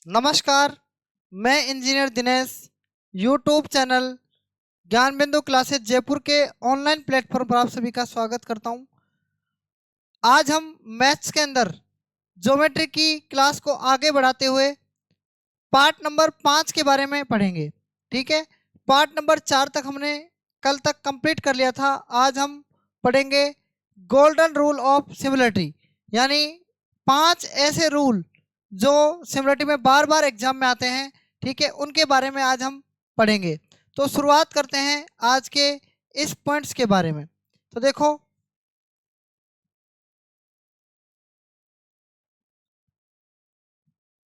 नमस्कार। मैं engineer Dinesh YouTube channel ज्ञान बिंदु क्लासेस जयपुर के ऑनलाइन प्लेटफॉर्म पर आप सभी का स्वागत करता हूं। आज हम मैथ्स के अंदर ज्योमेट्री की क्लास को आगे बढ़ाते हुए पार्ट नंबर 5 के बारे में पढ़ेंगे। ठीक है, पार्ट नंबर 4 तक हमने कल तक कंप्लीट कर लिया था। आज हम पढ़ेंगे गोल्डन रूल ऑफ सिमिलरिटी, यानी 5 ऐसे रूल जो सिमिलरिटी में बार बार एग्जाम में आते हैं। ठीक है, उनके बारे में आज हम पढ़ेंगे। तो शुरुआत करते हैं आज के इस पॉइंट्स के बारे में। तो देखो,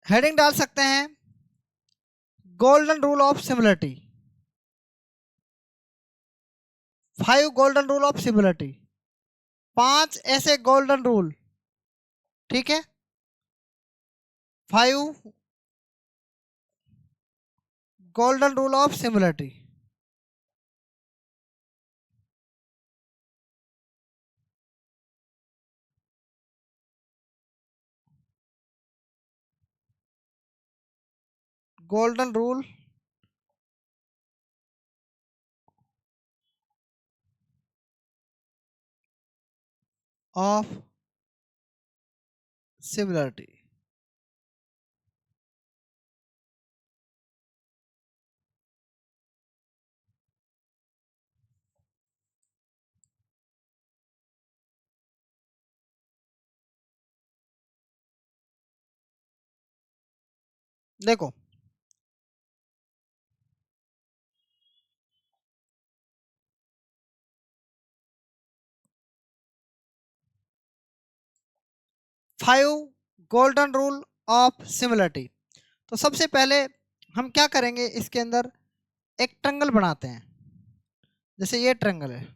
हेडिंग डाल सकते हैं golden rule of similarity, 5 golden rule of similarity, 5 ऐसे गोल्डन रूल। ठीक है, 5 golden rule of similarity. Golden rule of similarity. देखो, 5 गोल्डन रूल ऑफ सिमिलरिटी। तो सबसे पहले हम क्या करेंगे, इसके अंदर एक ट्रायंगल बनाते हैं। जैसे ये ट्रायंगल है,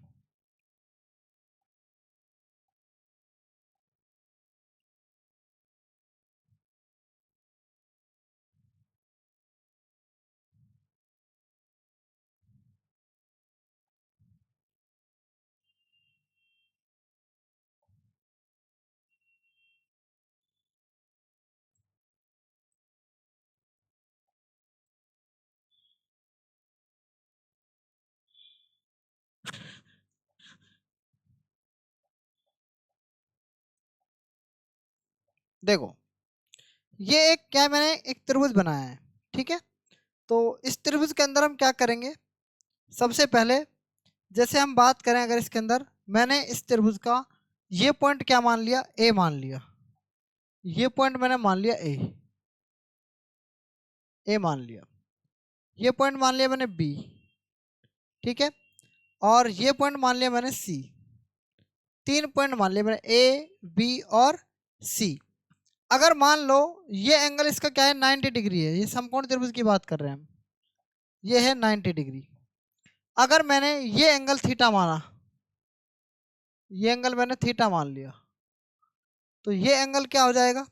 देखो ये एक क्या मैंने एक त्रिभुज बनाया है। ठीक है, तो इस त्रिभुज के अंदर हम क्या करेंगे, सबसे पहले जैसे हम बात करें, अगर इसके अंदर मैंने इस त्रिभुज का ये पॉइंट क्या मान लिया, ए मान लिया। ये पॉइंट मैंने मान लिया ए मान लिया। ये पॉइंट मान लिया मैंने बी। ठीक है, और ये पॉइंट मान लिया मैंने सी। 3 पॉइंट मान लिए मैंने, ए बी और सी। अगर मान लो ये एंगल इसका क्या है, 90 डिग्री है। ये समकोण त्रिभुज की बात कर रहे हैं हम, ये है 90 डिग्री। अगर मैंने ये एंगल थीटा माना, ये एंगल मैंने थीटा मान लिया, तो ये एंगल क्या हो जाएगा,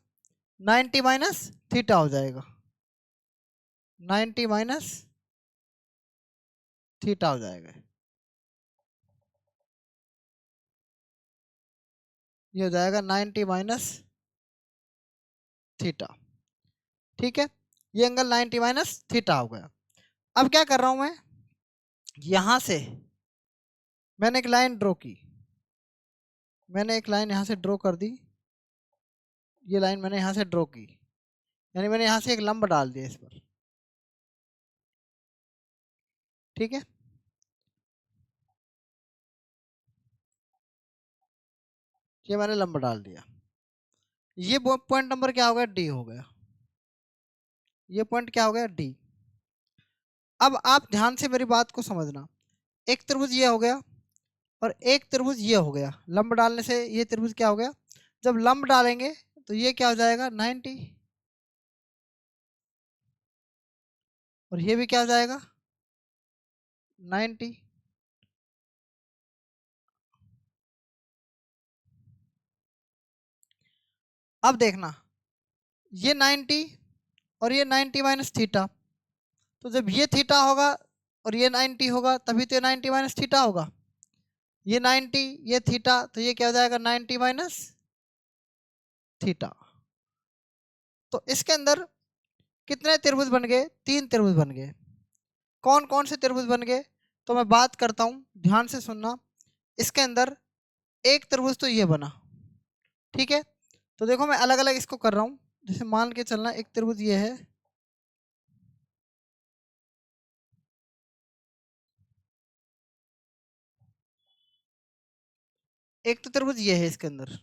90 माइनस थीटा हो जाएगा। 90 माइनस थीटा हो जाएगा। ये हो जाएगा 90 माइनस थीटा। ठीक है, ये एंगल 90 माइनस थीटा हो गया। अब क्या कर रहा हूं मैं, यहां से मैंने एक लाइन ड्रॉ की। मैंने एक लाइन यहां से ड्रॉ कर दी। ये लाइन मैंने यहां से ड्रॉ की, यानी मैंने यहां से एक लंब डाल दिया इस पर। ठीक है, ये मैंने लंब डाल दिया। ये पॉइंट नंबर क्या हो गया, डी हो गया। ये पॉइंट क्या हो गया, डी। अब आप ध्यान से मेरी बात को समझना। एक त्रिभुज ये हो गया और एक त्रिभुज ये हो गया। लंब डालने से ये त्रिभुज क्या हो गया, जब लंब डालेंगे तो ये क्या हो जाएगा, 90। और ये भी क्या हो जाएगा, 90। अब देखना, ये 90 और ये 90 माइनस थीटा। तो जब ये थीटा होगा और ये 90 होगा, तभी तो ये 90 माइनस थीटा होगा। ये 90, ये थीटा, तो ये क्या हो जाएगा, 90 माइनस थीटा। तो इसके अंदर कितने त्रिभुज बन गए? 3 त्रिभुज बन गए। कौन कौन से त्रिभुज बन गए? तो मैं बात करता हूँ, ध्यान से सुनना। इसके अंदर एक त्रिभुज तो ये बना, ठीक है। तो देखो मैं अलग अलग इसको कर रहा हूँ। जैसे मान के चलना एक त्रिभुज ये है, एक तो त्रिभुज ये है इसके अंदर,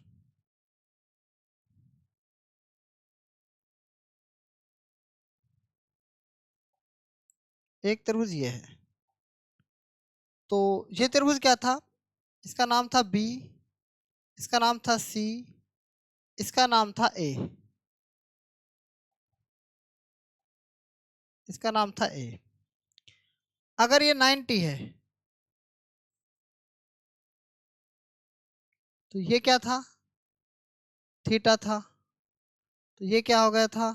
एक त्रिभुज ये है। तो ये त्रिभुज क्या था? इसका नाम था बी, इसका नाम था सी, इसका नाम था ए, इसका नाम था ए। अगर ये 90 है तो ये क्या था? थीटा था। तो ये क्या हो गया था?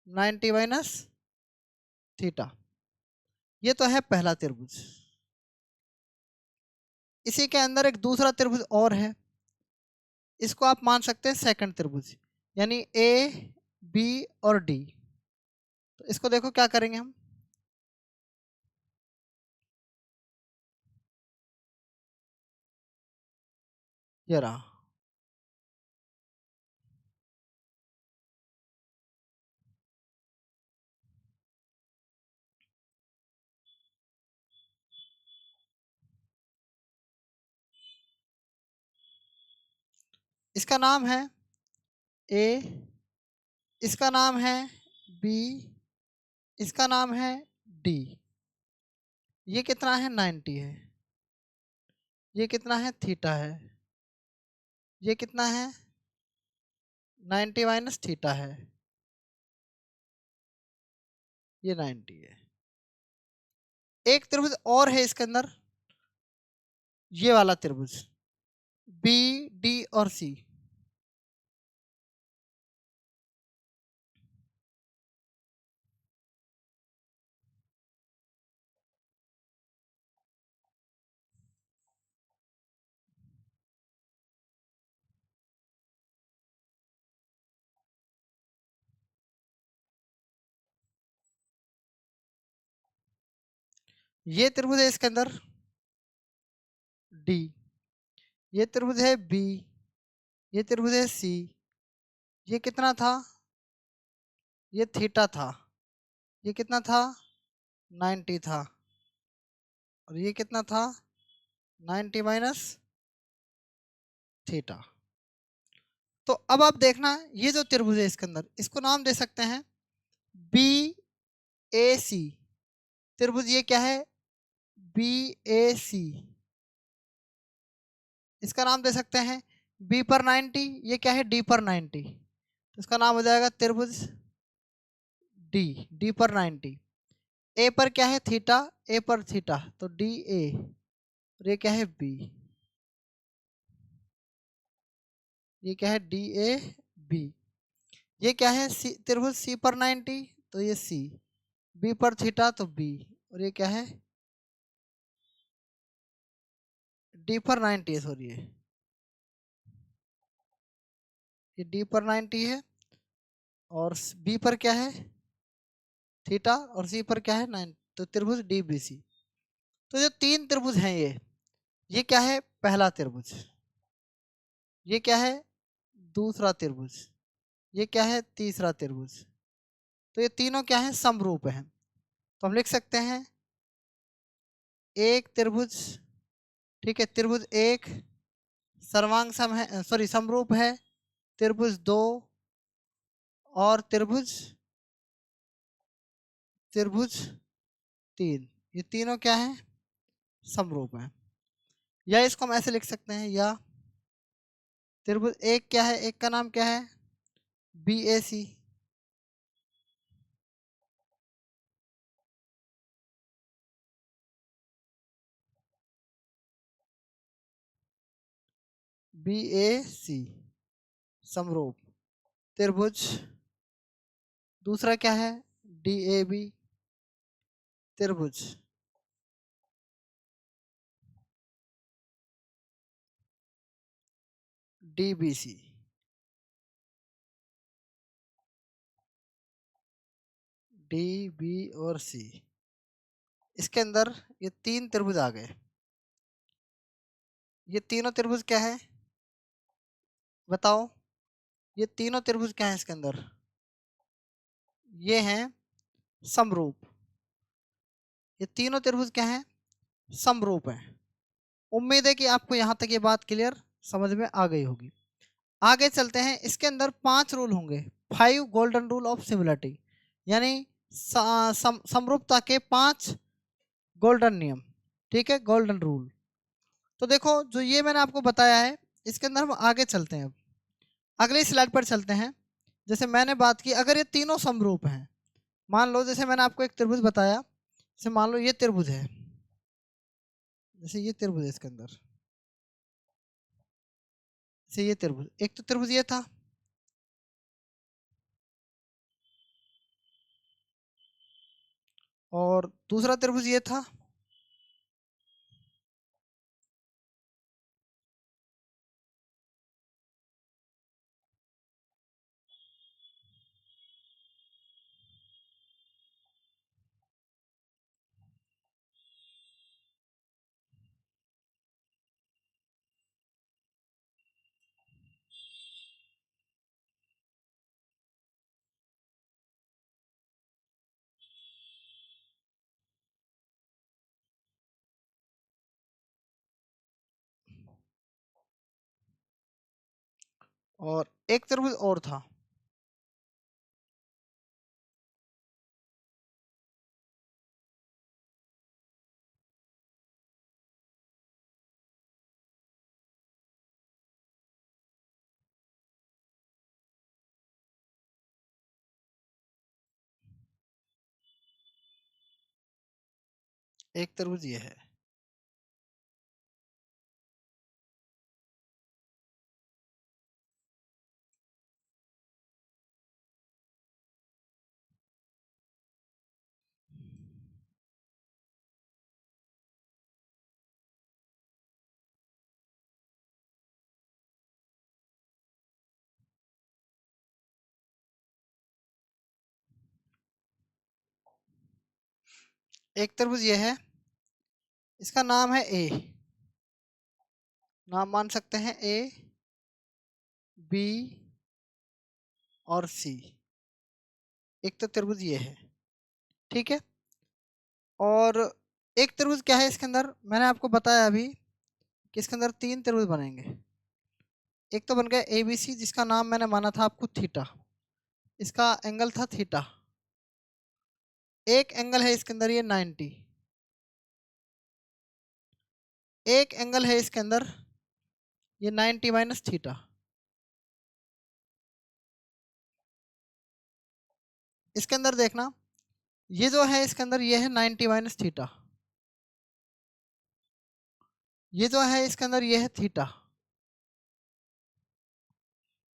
90 माइनस थीटा। ये तो है पहला त्रिभुज। इसी के अंदर एक दूसरा त्रिभुज और है, इसको आप मान सकते हैं सेकंड त्रिभुज, यानी ए बी और डी। तो इसको देखो क्या करेंगे हम, ये रहा। इसका नाम है ए, इसका नाम है बी, इसका नाम है डी। ये कितना है? 90 है। ये कितना है? थीटा है। ये कितना है? 90 माइनस थीटा है। ये 90 है। एक त्रिभुज और है इसके अंदर, ये वाला त्रिभुज बी डी और सी। ये त्रिभुज है इसके अंदर डी, ये त्रिभुज है बी, ये त्रिभुज है सी। ये कितना था? ये थीटा था। ये कितना था? 90 था। और ये कितना था? 90 माइनस थीटा। तो अब आप देखना, ये जो त्रिभुज है इसके अंदर, इसको नाम दे सकते हैं बी ए सी। त्रिभुज ये क्या है? बी ए सी। इसका नाम दे सकते हैं बी पर 90, ये क्या है? डी पर 90। तो इसका नाम हो जाएगा त्रिभुज डी, डी पर 90। ए पर क्या है? थीटा, ए पर थीटा, तो डी ए। और ये क्या है? बी। ये क्या है? D A B. ये क्या है? सी, त्रिभुज सी पर 90, तो ये सी। बी पर थीटा तो बी। और ये क्या है? डी पर 90 है, सॉरी ये डी पर 90 है। और बी पर क्या है? थीटा। और सी पर क्या है? 9। तो त्रिभुज डी बी सी। तो जो 3 त्रिभुज हैं ये क्या है? पहला त्रिभुज। ये क्या है? दूसरा त्रिभुज। ये क्या है? तीसरा त्रिभुज। तो ये तीनों क्या है? समरूप हैं। तो हम लिख सकते हैं एक त्रिभुज, ठीक है, त्रिभुज एक सर्वांग सम है, सॉरी समरूप है, त्रिभुज दो और त्रिभुज त्रिभुज तीन। ये तीनों क्या है? समरूप है। या इसको हम ऐसे लिख सकते हैं, या त्रिभुज एक क्या है? एक का नाम क्या है? B a C. B a सी समरूप त्रिभुज। दूसरा क्या है? डी ए बी त्रिभुज। D B C. D, B और सी, इसके अंदर ये 3 त्रिभुज आ गए। ये तीनों त्रिभुज क्या है बताओ? ये तीनों त्रिभुज क्या है इसके अंदर? ये हैं समरूप। ये तीनों त्रिभुज क्या है? समरूप है। उम्मीद है कि आपको यहां तक ये बात क्लियर समझ में आ गई होगी। आगे चलते हैं। इसके अंदर 5 रूल होंगे, 5 गोल्डन रूल ऑफ सिमिलरिटी, यानी समरूपता के 5 गोल्डन नियम। ठीक है, गोल्डन रूल। तो देखो, जो ये मैंने आपको बताया है, इसके अंदर हम आगे चलते हैं। अब अगली स्लाइड पर चलते हैं। जैसे मैंने बात की, अगर ये तीनों समरूप हैं, मान लो जैसे मैंने आपको एक त्रिभुज बताया, जैसे मान लो ये त्रिभुज है, जैसे ये त्रिभुज है इसके अंदर, जैसे ये त्रिभुज, एक तो त्रिभुज ये था, और दूसरा त्रिभुज ये था, और एक त्रिभुज और था। एक त्रिभुज ये है। एक त्रिभुज ये है, इसका नाम है ए, नाम मान सकते हैं ए, बी और सी। एक तो त्रिभुज ये है, ठीक है। और एक त्रिभुज क्या है इसके अंदर, मैंने आपको बताया अभी कि इसके अंदर 3 त्रिभुज बनेंगे। एक तो बन गया ए बी सी, जिसका नाम मैंने माना था आपको थीटा, इसका एंगल था थीटा। एक एंगल है इसके अंदर ये 90, एक एंगल है इसके अंदर ये 90 माइनस थीटा। इसके अंदर देखना, ये जो है इसके अंदर ये है 90 माइनस थीटा, ये जो है इसके अंदर ये है थीटा,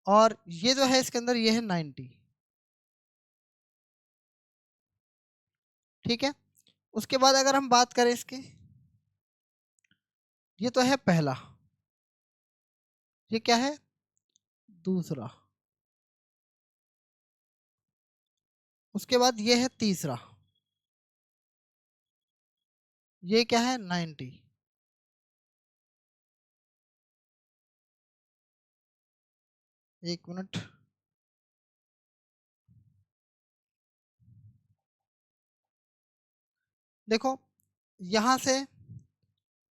और ये जो है इसके अंदर ये है 90। ठीक है। उसके बाद अगर हम बात करें इसकी, ये तो है पहला, ये क्या है दूसरा, उसके बाद ये है तीसरा, ये क्या है 90। एक मिनट, देखो यहां से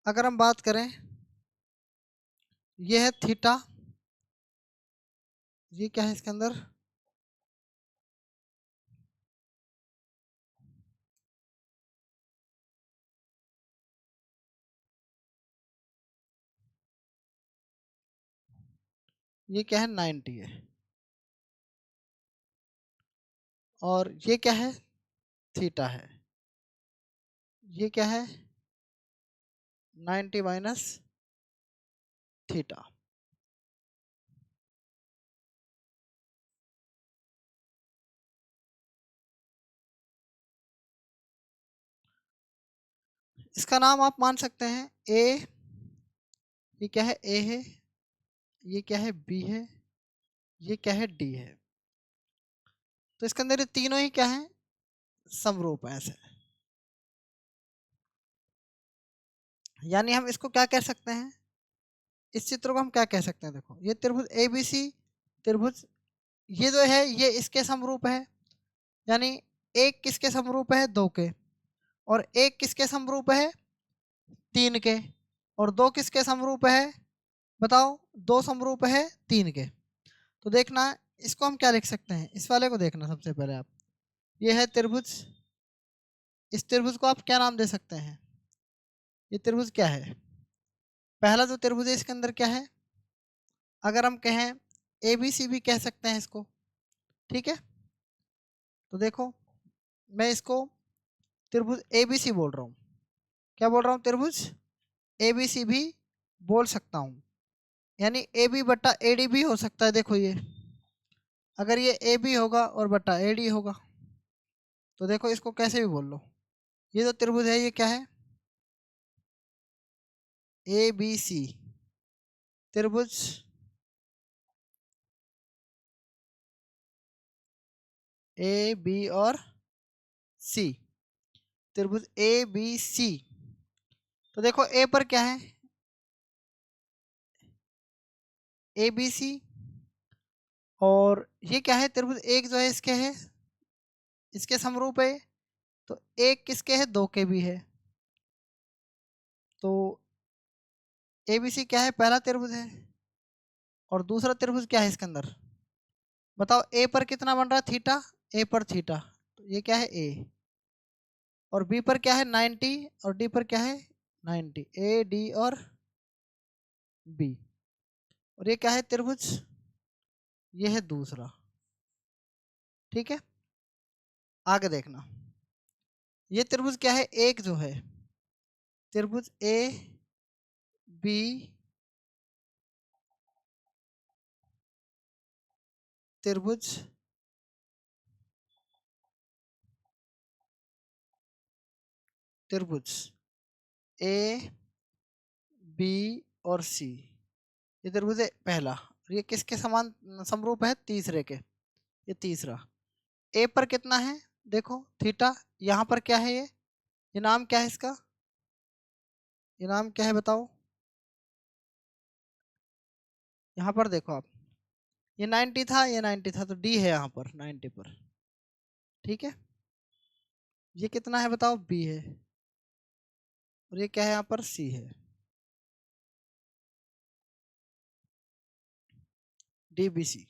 अगर हम बात करें, ये है थीटा, ये क्या है इसके अंदर, ये क्या है 90 है, और ये क्या है थीटा है, ये क्या है 90 माइनस थीटा। इसका नाम आप मान सकते हैं ए, ये क्या है ए है, ये क्या है बी है, ये क्या है डी है। तो इसके अंदर ये तीनों ही क्या है समरूप है ऐसे। यानी हम इसको क्या कह सकते हैं, इस चित्र को हम क्या कह सकते हैं, देखो ये त्रिभुज ABC त्रिभुज, ये जो है ये इसके समरूप है, यानी एक किसके समरूप है, दो के, और एक किसके समरूप है, तीन के, और दो किसके समरूप है, बताओ, दो समरूप है तीन के। तो देखना इसको हम क्या लिख सकते हैं, इस वाले को देखना सबसे पहले आप, ये है त्रिभुज, इस त्रिभुज को आप क्या नाम दे सकते हैं, ये त्रिभुज क्या है, पहला जो त्रिभुज है इसके अंदर क्या है, अगर हम कहें ABC भी कह सकते हैं इसको, ठीक है। तो देखो मैं इसको त्रिभुज ABC बोल रहा हूँ, क्या बोल रहा हूँ, त्रिभुज ABC भी बोल सकता हूँ, यानी AB बट्टा AD भी हो सकता है। देखो ये अगर ये AB होगा और बट्टा AD होगा, तो देखो इसको कैसे भी बोल लो, ये जो त्रिभुज है ये क्या है, ABC त्रिभुज AB और C, त्रिभुज ABC। तो देखो A पर क्या है, ABC, और ये क्या है, त्रिभुज एक जो है इसके है, इसके समरूप है, तो एक किसके है, दो के भी है। तो ABC क्या है, पहला त्रिभुज है, और दूसरा त्रिभुज क्या है इसके अंदर, बताओ, A पर कितना बन रहा है, थीटा, A पर थीटा, तो ये क्या है A, और B पर क्या है 90, और D पर क्या है 90, AD और B, और ये क्या है त्रिभुज, ये है दूसरा, ठीक है। आगे देखना, ये त्रिभुज क्या है, एक जो है त्रिभुज AB त्रिभुज त्रिभुज AB और C, ये त्रिभुज है पहला, और ये किसके समान समरूप है, तीसरे के, ये तीसरा। A पर कितना है, देखो थीटा, यहाँ पर क्या है, ये नाम क्या है इसका, ये नाम क्या है बताओ, यहाँ पर देखो आप, ये 90 था, ये 90 था, तो D है यहाँ पर 90 पर, ठीक है। ये कितना है बताओ, B है, और ये क्या है यहाँ पर, C है, DBC।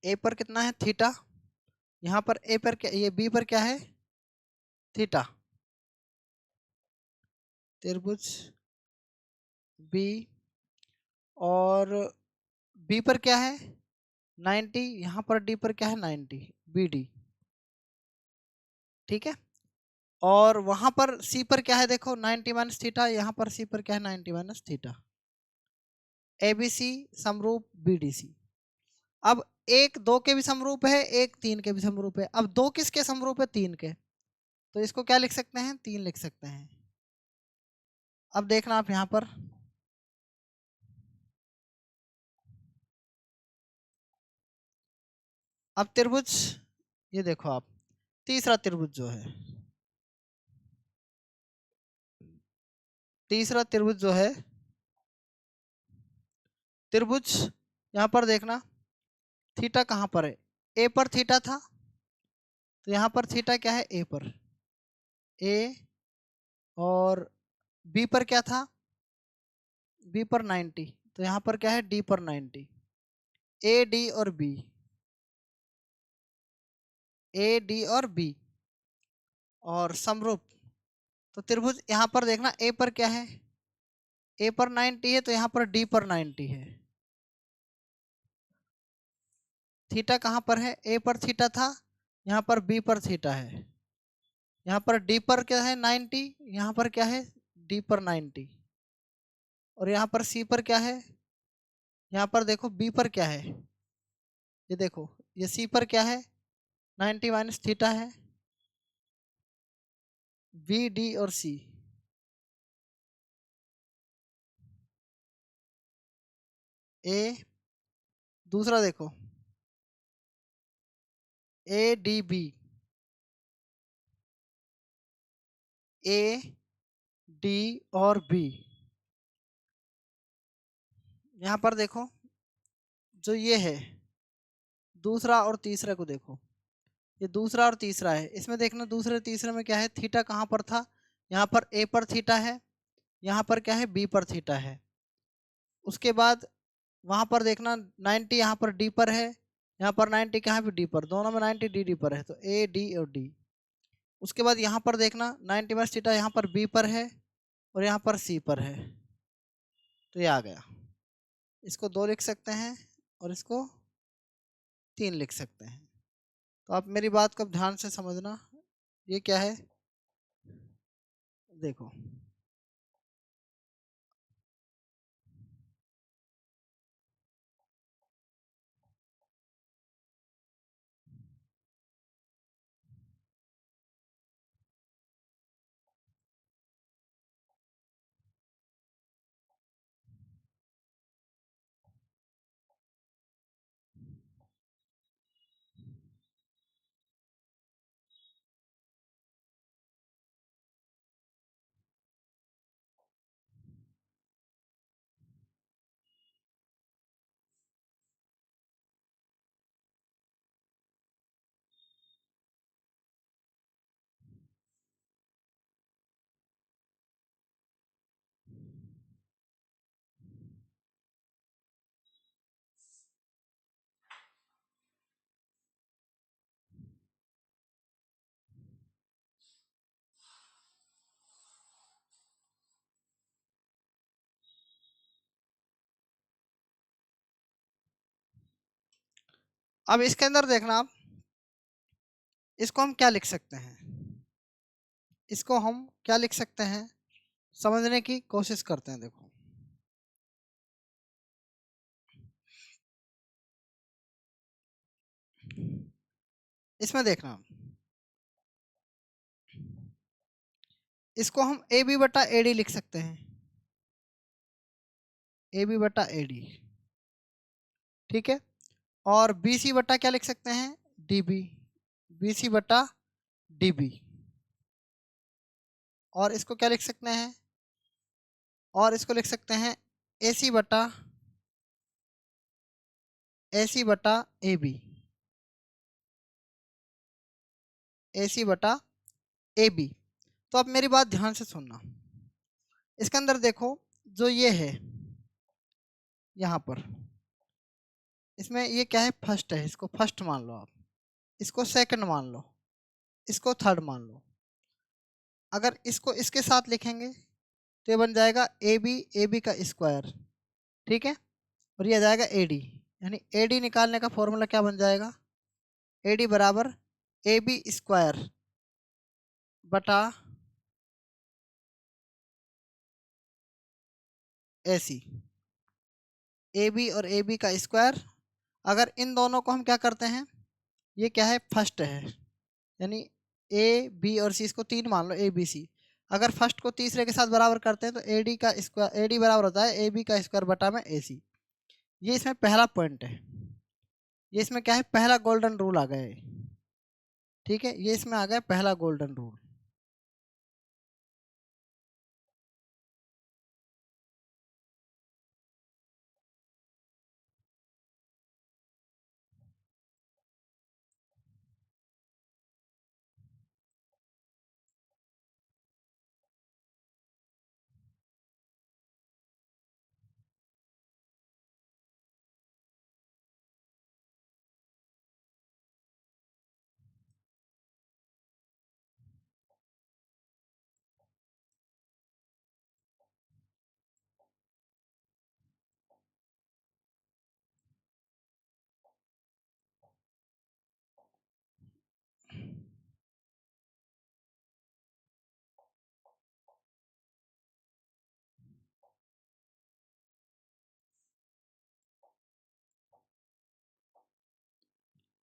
A पर कितना है, थीटा, यहाँ पर A पर क्या, ये B पर क्या है, थीटा, त्रिभुज B, और B पर क्या है 90, यहाँ पर D पर क्या है 90, BD, ठीक है। और वहां पर C पर क्या है, देखो 90 माइनस थीटा, यहाँ पर C पर क्या है 90 माइनस थीटा, ABC समरूप BDC। अब एक दो के भी समरूप है, एक तीन के भी समरूप है, अब दो किसके समरूप है, तीन के, तो इसको क्या लिख सकते हैं, तीन लिख सकते हैं। अब देखना आप यहाँ पर, अब त्रिभुज, ये देखो आप, तीसरा त्रिभुज जो है, तीसरा त्रिभुज जो है, त्रिभुज यहाँ पर देखना, थीटा कहाँ पर है, ए पर थीटा था, तो यहाँ पर थीटा क्या है, ए पर, ए, और बी पर क्या था, बी पर 90, तो यहाँ पर क्या है, डी पर 90, ए डी और बी, ए डी और बी, और समरूप। तो त्रिभुज यहाँ पर देखना, ए पर क्या है, ए पर 90 है, तो यहाँ पर डी पर 90 है, थीटा कहाँ पर है, ए पर थीटा था, यहाँ पर बी पर थीटा है, यहाँ पर डी पर क्या है 90, यहाँ पर क्या है डी पर 90, और यहाँ पर सी पर क्या है, यहाँ पर देखो बी पर क्या है, ये देखो ये सी पर क्या है 90 माइनस थीटा है, बी डी और सी, ए, दूसरा देखो A D B, A D और बी। यहाँ पर देखो जो ये है दूसरा और तीसरा को देखो, ये दूसरा और तीसरा है। इसमें देखना दूसरे तीसरे में क्या है, थीटा कहाँ पर था, यहाँ पर ए पर थीटा है, यहाँ पर क्या है बी पर थीटा है। उसके बाद वहाँ पर देखना 90 यहाँ पर डी पर है, यहाँ पर 90 कहाँ पे डी पर, दोनों में 90 डी डी पर है, तो ए डी और डी। उसके बाद यहाँ पर देखना 90 माइनस थीटा यहाँ पर बी पर है और यहाँ पर सी पर है, तो ये आ गया। इसको 2 लिख सकते हैं और इसको 3 लिख सकते हैं। तो आप मेरी बात को ध्यान से समझना, ये क्या है देखो। अब इसके अंदर देखना आप, इसको हम क्या लिख सकते हैं, इसको हम क्या लिख सकते हैं समझने की कोशिश करते हैं। देखो इसमें देखना, इसको हम ए बी बटा ए डी लिख सकते हैं, ए बी बटा ए डी, ठीक है। और बी सी बटा क्या लिख सकते हैं, डी बी, बी सी बटा डी बी। और इसको क्या लिख सकते हैं, और इसको लिख सकते हैं ए सी बटा ए बी, ए सी बटा ए बी। तो अब मेरी बात ध्यान से सुनना, इसके अंदर देखो जो ये है यहाँ पर, इसमें ये क्या है फर्स्ट है, इसको फर्स्ट मान लो आप, इसको सेकंड मान लो, इसको थर्ड मान लो। अगर इसको इसके साथ लिखेंगे तो ये बन जाएगा ए बी का स्क्वायर, ठीक है। और ये आ जाएगा ए डी, यानी ए डी निकालने का फॉर्मूला क्या बन जाएगा, ए डी बराबर ए बी स्क्वायर बटा ए सी, ए बी और ए बी का स्क्वायर। अगर इन दोनों को हम क्या करते हैं, ये क्या है फर्स्ट है, यानी ए बी और सी, इसको 3 मान लो ए बी सी। अगर फर्स्ट को तीसरे के साथ बराबर करते हैं तो ए डी का स्क्वायर, ए डी बराबर होता है ए बी का स्क्वायर बटा में ए सी। ये इसमें पहला पॉइंट है, ये इसमें क्या है पहला गोल्डन रूल आ गया है, ठीक है। ये इसमें आ गया पहला गोल्डन रूल।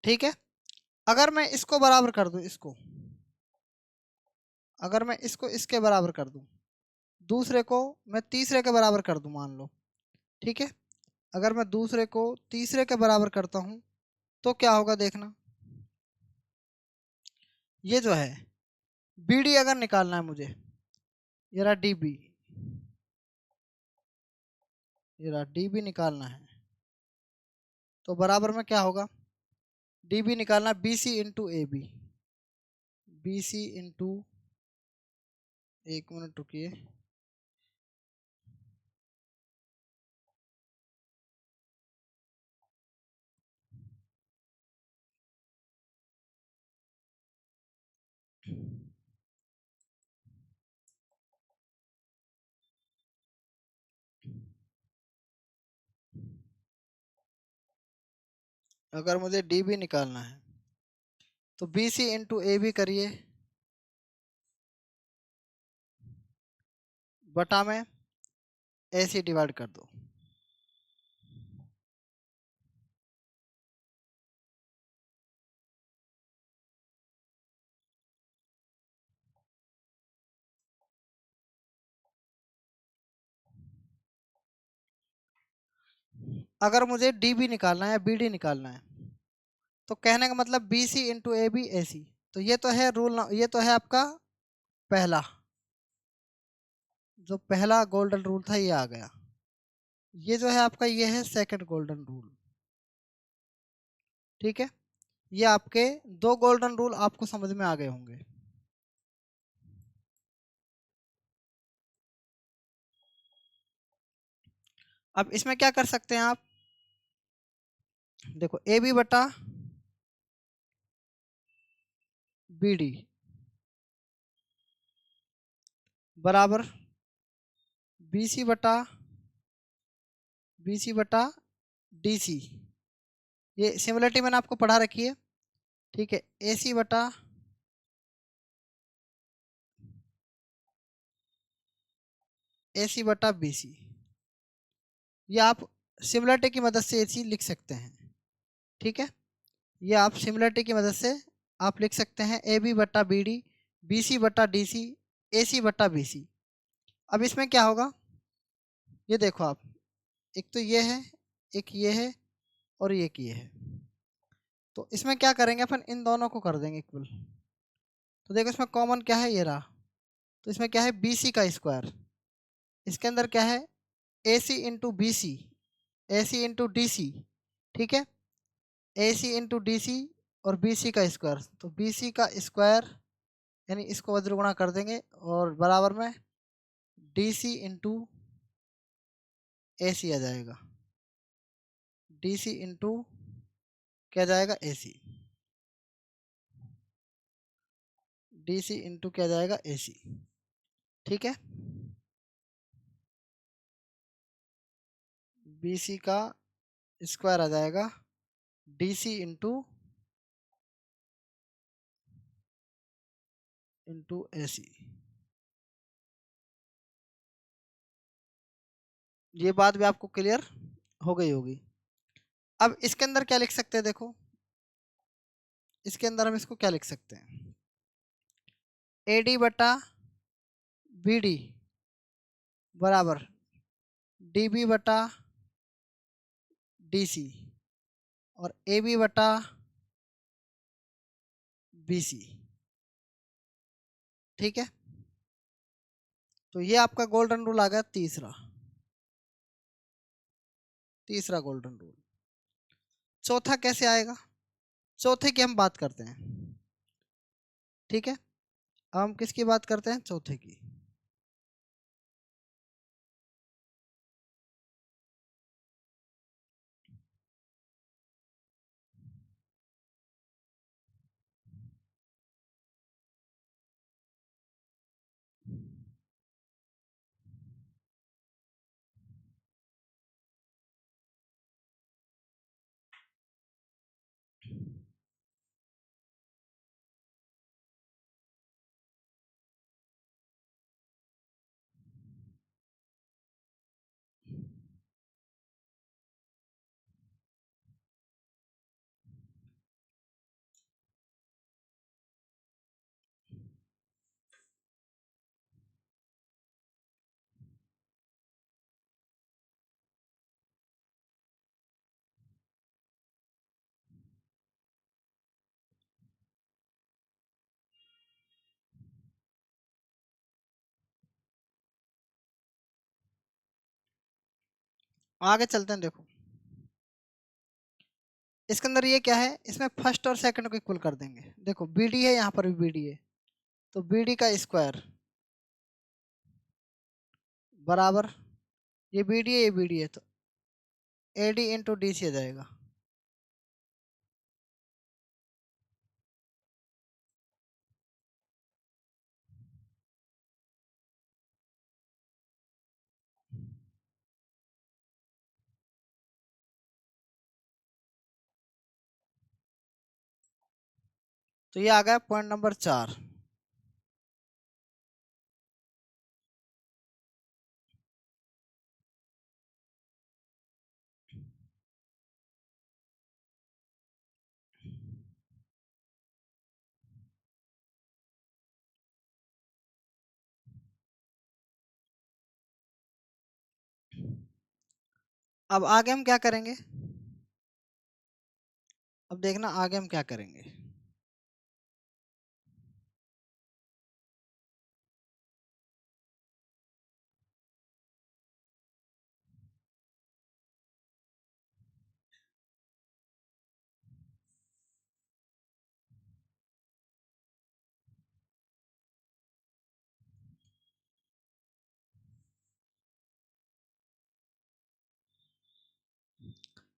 ठीक है। अगर मैं इसको बराबर कर दूं, इसको अगर मैं इसको इसके बराबर कर दूं, दूसरे को मैं तीसरे के बराबर कर दूं मान लो, ठीक है। अगर मैं दूसरे को तीसरे के बराबर करता हूं तो क्या होगा देखना, ये जो है बी डी अगर निकालना है मुझे, ये रहा डी बी, ये रहा डी बी निकालना है, तो बराबर में क्या होगा, डी बी निकालना है बी सी इंटू ए बी, बी सी इंटू, एक मिनट रुकिए, अगर मुझे डी बी निकालना है तो बी सी इंटू ए बी करिए, बटा में ए सी डिवाइड कर दो। अगर मुझे डी बी निकालना है, बी डी निकालना है, तो कहने का मतलब b C into A b a c, तो ये तो है रूल, ये तो है आपका पहला, जो पहला गोल्डन रूल था ये आ गया। ये जो है आपका ये है सेकंड गोल्डन रूल। ठीक है, ये आपके दो गोल्डन रूल आपको समझ में आ गए होंगे। अब इसमें क्या कर सकते हैं आप, देखो ए बी बटा बी डी बराबर बी सी बटा डी सी, ये सिमिलरिटी मैंने आपको पढ़ा रखी है। ठीक है, ए सी बटा बी सी, ये आप सिमिलरिटी की मदद से ए सी लिख सकते हैं। ठीक है, ये आप सिमिलरिटी की मदद से आप लिख सकते हैं ए बी बटा बी डी, बी सी बटा डी सी, ए सी बटा बी सी। अब इसमें क्या होगा, ये देखो आप, एक तो ये है, एक ये है, और एक ये है, तो इसमें क्या करेंगे अपन, इन दोनों को कर देंगे इक्वल। तो देखो इसमें कॉमन क्या है, ये रहा, तो इसमें क्या है बी सी का स्क्वायर, इसके अंदर क्या है ए सी into B C, A C into D C. ठीक है, ए सी इंटू डी सी और बी सी का स्क्वायर, तो बी सी का स्क्वायर यानी इसको वज्रगुणा कर देंगे, और बराबर में डी सी इंटू ए सी आ जाएगा, डी सी इंटू क्या जाएगा ए सी, डी सी इंटू क्या जाएगा ए सी। ठीक है, बी सी का स्क्वायर आ जाएगा डी सी इंटू ए सी। ये बात भी आपको क्लियर हो गई होगी। अब इसके अंदर क्या लिख सकते हैं, देखो इसके अंदर हम इसको क्या लिख सकते हैं, ए डी बटा बी डी बराबर डी बी बटा डी सी और ए बी बटा बी सी। ठीक है, तो ये आपका गोल्डन रूल आ गया तीसरा, तीसरा गोल्डन रूल। चौथा कैसे आएगा, चौथे की हम बात करते हैं। ठीक है, अब हम किसकी बात करते हैं, चौथे की। आगे चलते हैं। देखो इसके अंदर ये क्या है, इसमें फर्स्ट और सेकंड को इक्वल कर देंगे। देखो बी डी है, यहाँ पर भी बी डी है, तो बी डी का स्क्वायर बराबर, ये बी डी है ये बी डी है, तो a D into D c आ जाएगा। तो ये आ गया पॉइंट नंबर 4। अब आगे हम क्या करेंगे, अब देखना आगे हम क्या करेंगे।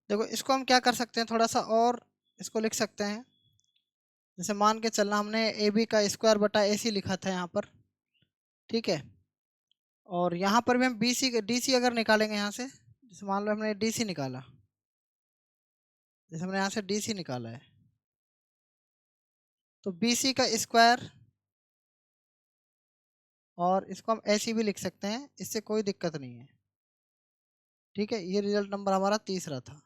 देखो इसको हम क्या कर सकते हैं, थोड़ा सा और इसको लिख सकते हैं। जैसे मान के चलना, हमने ए बी का स्क्वायर बटा ए सी लिखा था यहाँ पर, ठीक है। और यहाँ पर भी हम बी सी डी सी अगर निकालेंगे यहाँ से, जैसे मान लो हमने डी सी निकाला, जैसे हमने यहाँ से डी सी निकाला है, तो बी सी का स्क्वायर, और इसको हम ऐसी भी लिख सकते हैं, इससे कोई दिक्कत नहीं है, ठीक है। ये रिजल्ट नंबर हमारा तीसरा था।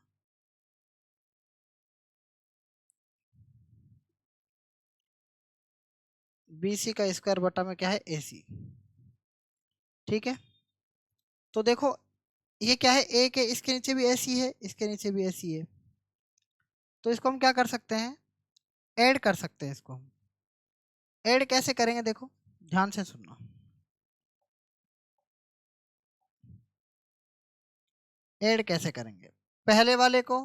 बी सी का स्क्वायर बटा में क्या है, ए सी, ठीक है। तो देखो ये क्या है, ए के इसके नीचे भी ए सी है, इसके नीचे भी ए सी है, तो इसको हम क्या कर सकते हैं, ऐड कर सकते हैं। इसको हम ऐड कैसे करेंगे, देखो ध्यान से सुनना। ऐड कैसे करेंगे, पहले वाले को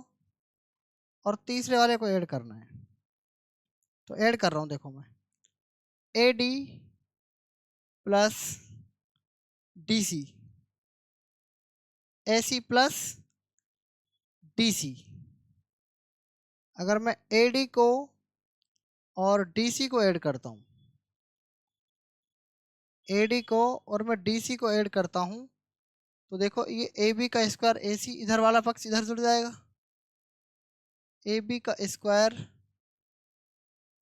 और तीसरे वाले को ऐड करना है। तो ऐड कर रहा हूं, देखो मैं A D plus D C, A C plus D C. अगर मैं ए डी को और डी सी को ऐड करता हूं, ए डी को और मैं डी सी को ऐड करता हूं, तो देखो ये ए बी का स्क्वायर ए सी, इधर वाला पक्ष इधर जुड़ जाएगा, ए बी का स्क्वायर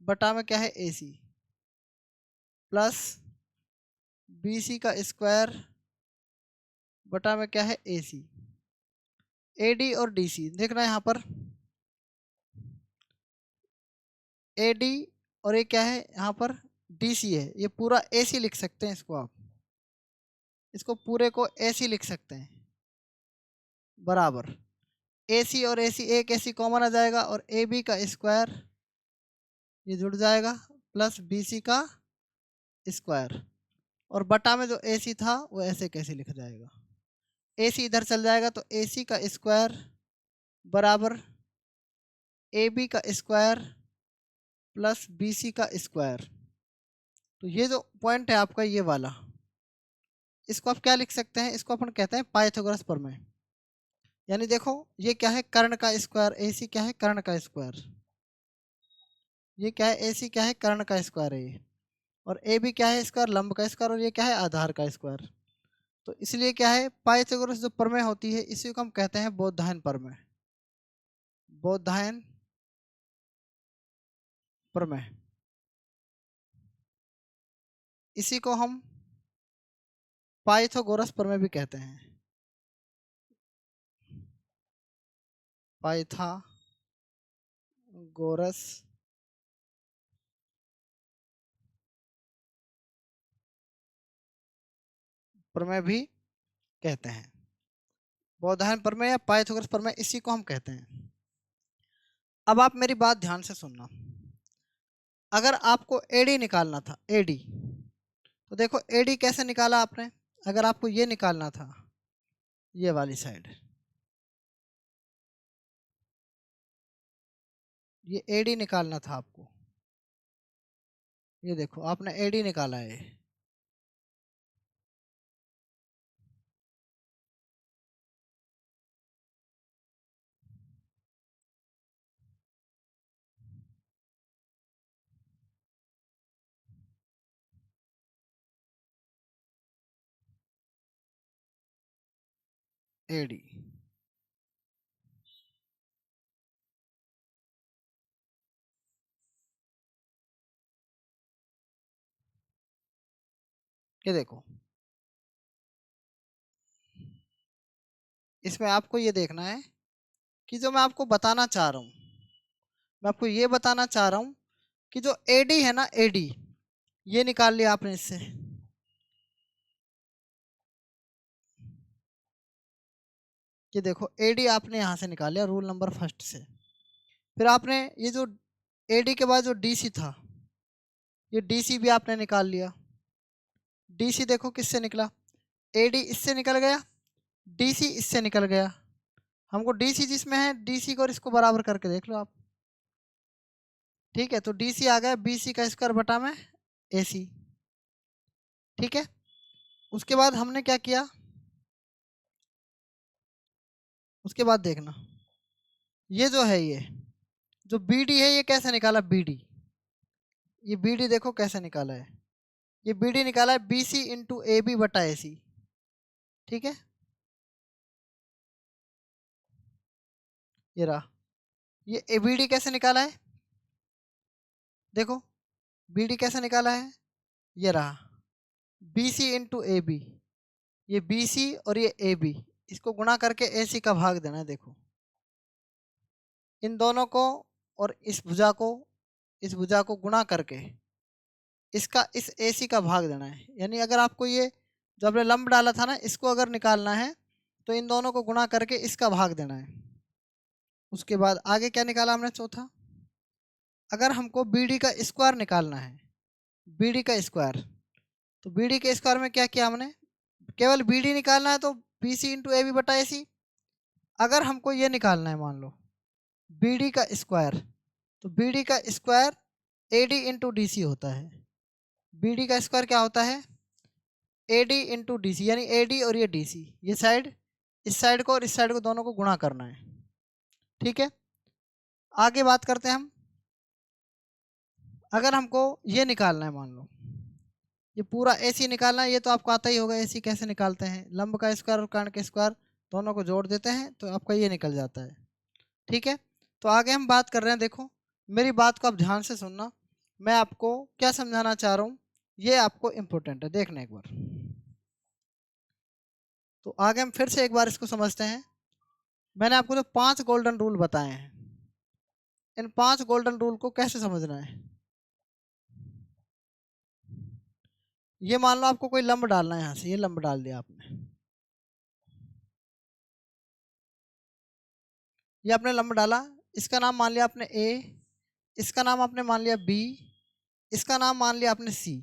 बटा में क्या है, ए सी, प्लस बी सी का स्क्वायर बटा में क्या है, ए सी। ए डी और डी सी देखना है यहाँ पर, ए डी और ये क्या है यहाँ पर, डी सी है, ये पूरा ए सी लिख सकते हैं इसको आप, इसको पूरे को ए सी लिख सकते हैं, बराबर ए सी और ए सी, एक ए सी कॉमन आ जाएगा, और ए बी का स्क्वायर ये जुड़ जाएगा, प्लस बी सी का स्क्वायर, और बटा में जो ए सी था वो ऐसे कैसे लिखा जाएगा, ए सी इधर चल जाएगा, तो ए सी का स्क्वायर बराबर ए बी का स्क्वायर प्लस बी सी का स्क्वायर। तो ये जो पॉइंट है आपका ये वाला, इसको आप क्या लिख सकते हैं, इसको अपन कहते हैं पाइथागोरस प्रमेय। यानी देखो ये क्या है, कर्ण का स्क्वायर, ए सी क्या है, कर्ण का स्क्वायर, ये क्या है, ए सी क्या है, कर्ण का स्क्वायर है ये, और ए बी क्या है, स्क्वायर लंब का स्क्वायर, और ये क्या है, आधार का स्क्वायर। तो इसलिए क्या है, पाइथागोरस जो प्रमेय होती है इसी को हम कहते हैं बोधायन प्रमेय, बोधायन प्रमेय, इसी को हम पाइथागोरस प्रमेय भी कहते हैं, पाइथागोरस प्रमेय भी कहते हैं, बोधायन प्रमेय या पाइथागोरस प्रमेय इसी को हम कहते हैं। अब आप मेरी बात ध्यान से सुनना, अगर आपको एडी निकालना था, एडी, तो देखो एडी कैसे निकाला आपने, अगर आपको ये निकालना था, ये वाली साइड, ये एडी निकालना था आपको। ये देखो आपने एडी निकाला है। एडी, ये देखो इसमें आपको ये देखना है कि जो मैं आपको बताना चाह रहा हूँ, मैं आपको ये बताना चाह रहा हूँ कि जो एडी है ना, एडी ये निकाल लिया आपने इससे। ये देखो एडी आपने यहाँ से निकाल लिया रूल नंबर फर्स्ट से। फिर आपने ये जो एडी के बाद जो डीसी था, ये डीसी भी आपने निकाल लिया। डीसी देखो किससे निकला, एडी इससे निकल गया, डीसी इससे निकल गया। हमको डीसी जिसमें है, डीसी को और इसको बराबर करके देख लो आप। ठीक है, तो डीसी आ गया बीसी का स्क्वायर बटा में एसी। ठीक है, उसके बाद हमने क्या किया, उसके बाद देखना ये जो है, ये जो बीडी है ये कैसे निकाला, बीडी, ये बीडी देखो कैसे निकाला है। ये बीडी निकाला है बीसी इंटू ए बी बटा ए सी। ठीक है, ये रहा। ये ए बीडी कैसे निकाला है, देखो बीडी कैसे निकाला है, ये रहा बी सी इंटू ए बी। ये बी सी और ये ए बी, इसको गुणा करके ए सी का भाग देना है। देखो इन दोनों को और इस भुजा को गुणा करके इसका इस ए सी का भाग देना है। यानी अगर आपको ये जो आपने लंब डाला था ना, इसको अगर निकालना है तो इन दोनों को गुणा करके इसका भाग देना है। उसके बाद आगे क्या निकाला हमने, चौथा, अगर हमको बी डी का स्क्वायर निकालना है, बी डी का स्क्वायर, तो बी डी के स्क्वायर में क्या किया हमने, केवल बी डी निकालना है तो बी सी इंटू ए बी बटा ए सी। अगर हमको ये निकालना है मान लो बी डी का स्क्वायर, तो बी डी का square A D into D C होता है। बी डी का स्क्वायर क्या होता है, A D into D C, यानी ए डी और ये डी सी, ये साइड इस साइड को और इस साइड को दोनों को गुणा करना है। ठीक है, आगे बात करते हैं हम। अगर हमको ये निकालना है, मान लो ये पूरा ए सी निकालना है, ये तो आपको आता ही होगा ए सी कैसे निकालते हैं, लंब का स्क्वायर और कर्ण के स्क्वायर दोनों को जोड़ देते हैं तो आपका ये निकल जाता है। ठीक है, तो आगे हम बात कर रहे हैं। देखो मेरी बात को आप ध्यान से सुनना, मैं आपको क्या समझाना चाह रहा हूँ, ये आपको इम्पोर्टेंट है, देखना एक बार। तो आगे हम फिर से एक बार इसको समझते हैं। मैंने आपको जो 5 गोल्डन रूल बताए हैं, इन 5 गोल्डन रूल को कैसे समझना है। ये मान लो आपको कोई लंब डालना है, यहाँ से ये लंब डाल दिया आपने, ये आपने लंब डाला, इसका नाम मान लिया आपने ए, इसका नाम आपने मान लिया बी, इसका नाम मान लिया आपने सी,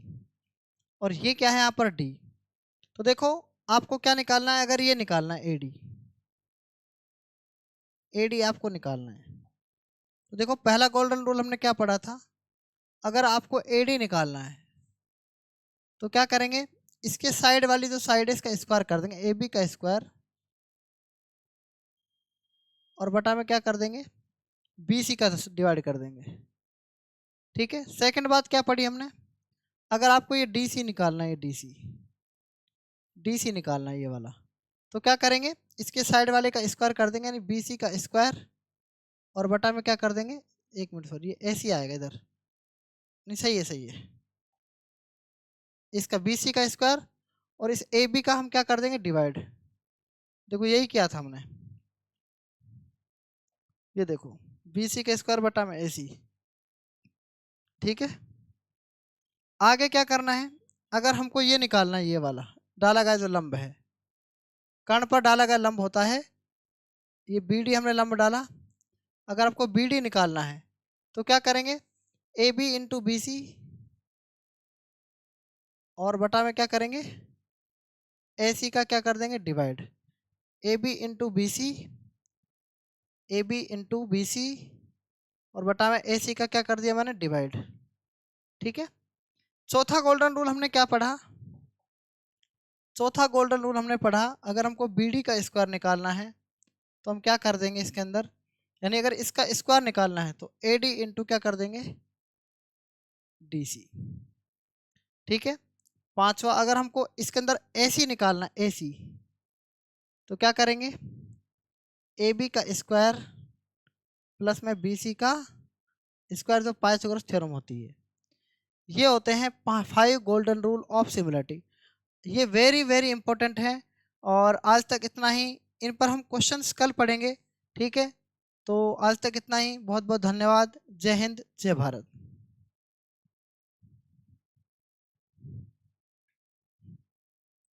और ये क्या है यहाँ पर डी। तो देखो आपको क्या निकालना है, अगर ये निकालना है एडी, एडी आपको निकालना है, तो देखो पहला गोल्डन रूल हमने क्या पढ़ा था, अगर आपको एडी निकालना है तो क्या करेंगे, इसके साइड वाली जो साइड है इसका स्क्वायर कर देंगे, ए बी का स्क्वायर, और बटा में क्या कर देंगे, बी सी का डिवाइड कर देंगे। ठीक है, सेकंड बात क्या पढ़ी हमने, अगर आपको ये डी सी निकालना है, ये डी सी, डी सी निकालना है ये वाला, तो क्या करेंगे, इसके साइड वाले का स्क्वायर कर देंगे, यानी बी सी का स्क्वायर, और बटा में क्या कर देंगे, एक मिनट सॉरी, ये ऐसे आएगा इधर, नहीं सही है, सही है, इसका बी सी का स्क्वायर और इस ए बी का हम क्या कर देंगे, डिवाइड। देखो यही किया था हमने, ये देखो बी सी का स्क्वायर बटा में ए सी। ठीक है, आगे क्या करना है, अगर हमको ये निकालना है, ये वाला डाला गया जो लंब है, कर्ण पर डाला गया लंब होता है, ये बी डी हमने लंब डाला, अगर आपको बी डी निकालना है तो क्या करेंगे, A B into B C, और बटा में क्या करेंगे, ए सी का क्या कर देंगे, divide, A B into B C, A B into B C, और बटा में AC का क्या कर दिया मैंने, डिवाइड। ठीक है। चौथा गोल्डन रूल हमने क्या पढ़ा, चौथा गोल्डन रूल हमने पढ़ा, अगर हमको BD का स्क्वायर निकालना है तो हम क्या कर देंगे इसके अंदर, यानी अगर इसका स्क्वायर निकालना है तो AD इंटू क्या कर देंगे, DC। ठीक है। पांचवा, अगर हमको इसके अंदर AC निकालना है, AC, तो क्या करेंगे, AB का स्क्वायर प्लस में BC का स्क्वायर, जो पाइथागोरस थ्योरम होती है। ये होते हैं 5 गोल्डन रूल ऑफ सिमिलरिटी। ये वेरी वेरी इंपॉर्टेंट है। और आज तक इतना ही, इन पर हम क्वेश्चंस कल पढ़ेंगे। ठीक है, तो आज तक इतना ही। बहुत बहुत धन्यवाद। जय हिंद, जय भारत।